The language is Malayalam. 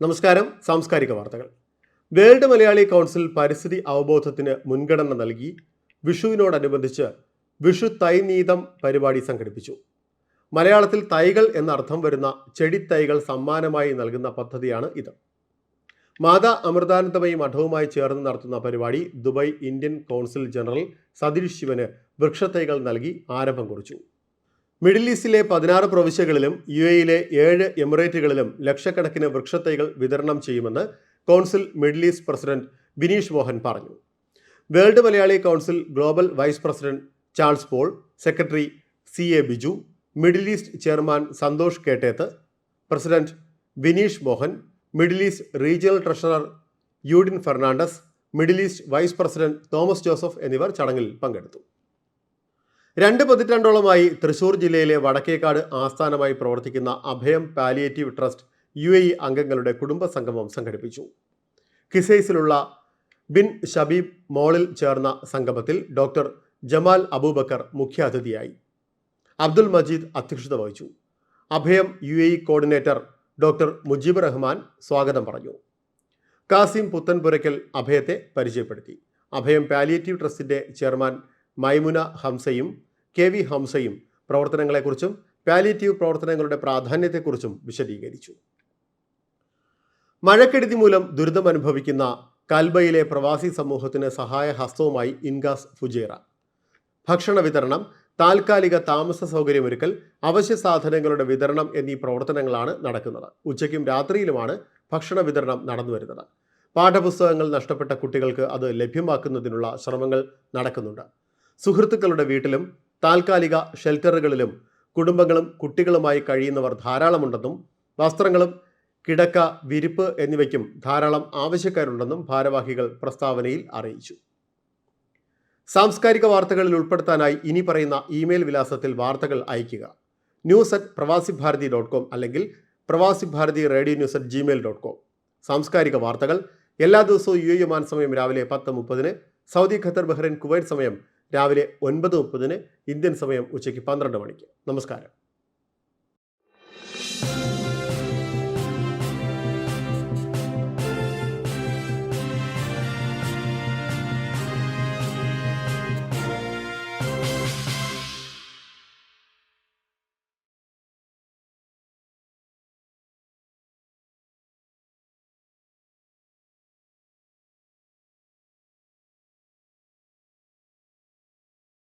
നമസ്കാരം. സാംസ്കാരിക വാർത്തകൾ. വേൾഡ് മലയാളി കൗൺസിൽ പരിസ്ഥിതി അവബോധത്തിന് മുൻഗണന നൽകി വിഷുവിനോടനുബന്ധിച്ച് വിഷു തൈനീതം പരിപാടി സംഘടിപ്പിച്ചു. മലയാളത്തിൽ തൈകൾ എന്നർത്ഥം വരുന്ന ചെടിത്തൈകൾ സമ്മാനമായി നൽകുന്ന പദ്ധതിയാണ് ഇത്. മാതാ അമൃതാനന്ദമയി മഠവുമായി ചേർന്ന് നടത്തുന്ന പരിപാടി Dubai Indian council general Satheesh ശിവന് വൃക്ഷത്തൈകൾ നൽകി ആരംഭം കുറിച്ചു. മിഡിൽ ഈസ്റ്റിലെ 16 പ്രവിശ്യകളിലും UAE-യിലെ 7 എമിറേറ്റുകളിലും ലക്ഷക്കണക്കിന് വൃക്ഷത്തൈകൾ വിതരണം ചെയ്യുമെന്ന് council middle east president Bineesh Mohan പറഞ്ഞു. World Malayali council global vice president Charles Paul, secretary CA Biju, middle east chairman Santhosh Ketteth, president Bineesh Mohan, middle east regional treasurer Yudin Fernandes, middle east vice president Thomas Joseph എന്നിവർ ചടങ്ങിൽ പങ്കെടുത്തു. 2 പതിറ്റാണ്ടോളമായി തൃശൂർ ജില്ലയിലെ വടക്കേക്കാട് ആസ്ഥാനമായി പ്രവർത്തിക്കുന്ന അഭയം പാലിയേറ്റീവ് ട്രസ്റ്റ് UAE അംഗങ്ങളുടെ കുടുംബ സംഗമം സംഘടിപ്പിച്ചു. കിസൈസിലുള്ള ബിൻ ഷബീബ് മോളിൽ ചേർന്ന സംഗമത്തിൽ ഡോക്ടർ ജമാൽ അബൂബക്കർ മുഖ്യാതിഥിയായി. അബ്ദുൽ മജീദ് അധ്യക്ഷത വഹിച്ചു. അഭയം UAE coordinator doctor Mujeeb Rahman സ്വാഗതം പറഞ്ഞു. കാസിം പുത്തൻപുരയ്ക്കൽ അഭയത്തെ പരിചയപ്പെടുത്തി. അഭയം പാലിയേറ്റീവ് ട്രസ്റ്റിന്റെ ചെയർമാൻ മൈമുന ഹംസയും KV ഹംസയും പ്രവർത്തനങ്ങളെക്കുറിച്ചും പാലിയേറ്റീവ് പ്രവർത്തനങ്ങളുടെ പ്രാധാന്യത്തെക്കുറിച്ചും വിശദീകരിച്ചു. മഴക്കെടുതി മൂലം ദുരിതമനുഭവിക്കുന്ന കൽബയിലെ പ്രവാസി സമൂഹത്തിന് സഹായഹസ്തവുമായി ഇൻഗാസ് ഫുജൈറ. ഭക്ഷണ വിതരണം, താൽക്കാലിക താമസ സൗകര്യമൊരുക്കൽ, അവശ്യ സാധനങ്ങളുടെ വിതരണം എന്നീ പ്രവർത്തനങ്ങളാണ് നടക്കുന്നത്. ഉച്ചയ്ക്കും രാത്രിയിലുമാണ് ഭക്ഷണ വിതരണം നടന്നുവരുന്നത്. പാഠപുസ്തകങ്ങൾ നഷ്ടപ്പെട്ട കുട്ടികൾക്ക് അത് ലഭ്യമാക്കുന്നതിനുള്ള ശ്രമങ്ങൾ നടക്കുന്നുണ്ട്. സുഹൃത്തുക്കളുടെ വീട്ടിലും താൽക്കാലിക ഷെൽട്ടറുകളിലും കുടുംബങ്ങളും കുട്ടികളുമായി കഴിയുന്നവർ ധാരാളമുണ്ടെന്നും വസ്ത്രങ്ങളും കിടക്ക, വിരിപ്പ് എന്നിവയ്ക്കും ധാരാളം ആവശ്യക്കാരുണ്ടെന്നും ഭാരവാഹികൾ പ്രസ്താവനയിൽ അറിയിച്ചു. സാംസ്കാരിക വാർത്തകളിൽ ഉൾപ്പെടുത്താനായി ഇനി പറയുന്ന ഇമെയിൽ വിലാസത്തിൽ വാർത്തകൾ അയയ്ക്കുക: news@pravasibharati.com അല്ലെങ്കിൽ pravasibharati-radio-news@gmail.com. സാംസ്കാരിക വാർത്തകൾ എല്ലാ ദിവസവും UAE ഒമാൻ സമയം രാവിലെ 10:30, സൗദി, ഖത്തർ, ബഹ്റൈൻ, കുവൈറ്റ് സമയം രാവിലെ 9:30, ഇന്ത്യൻ സമയം ഉച്ചയ്ക്ക് 12 മണിക്ക്. നമസ്കാരം.